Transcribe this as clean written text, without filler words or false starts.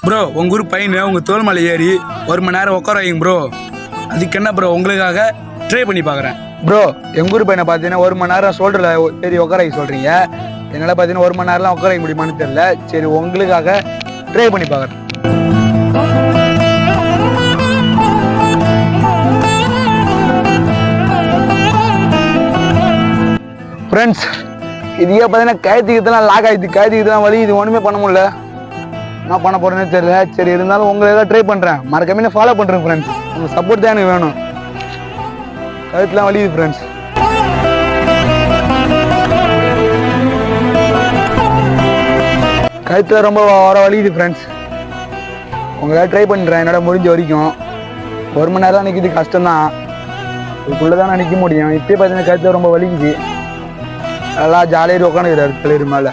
Bro உங்கள் ஊர் பையனை உங்கள் தோல் மலை ஏறி 1 மணி நேரம் உட்கார வைங்க ப்ரோ. அதுக்கு என்ன ப்ரோ உங்களுக்காக ட்ரை பண்ணி பார்க்குறேன். ப்ரோ எங்கள் ஊர் பையனை பார்த்தீங்கன்னா 1 மணி நேரம் ஷோல்டரில் ஏறி உட்கார வைக்க சொல்கிறீங்க. என்னால் பார்த்தீங்கன்னா 1 மணி நேரம்லாம் உட்கார வைக்க முடியுமான்னு தெரியல. சரி உங்களுக்காக ட்ரை பண்ணி பார்க்குறேன். ஃப்ரெண்ட்ஸ் இதுக்கே பார்த்தீங்கன்னா கயத்துக்கிட்டலாம் லாக் ஆகிடுது, கயத்துக்கிட்டலாம் வலி, இது ஒன்றுமே பண்ண முடியல. என்ன பண்ண போகிறேன்னே தெரியல. சரி இருந்தாலும் உங்களை ஏதாவது ட்ரை பண்ணுறேன், மறக்காம ஃபாலோ பண்ணுறேன் ஃப்ரெண்ட்ஸ். உங்கள் சப்போர்ட் தான் எனக்கு வேணும். கழுத்துலாம் வலியுது ஃப்ரெண்ட்ஸ். கழுத்தில் ரொம்ப வர வலியுது ஃப்ரெண்ட்ஸ். உங்களால் ட்ரை பண்ணுறேன் என்னோட முடிஞ்ச வரைக்கும். 1 மணி நேரம் நிற்கிறது கஷ்டம்தான், இதுக்குள்ளே தான் நான் நிற்க முடியும். இப்போயே பார்த்தீங்கன்னா கழுத்தில் ரொம்ப வலிக்குது. நல்லா ஜாலியாக உட்காந்துக்கிறாரு தலைவர் மேலே.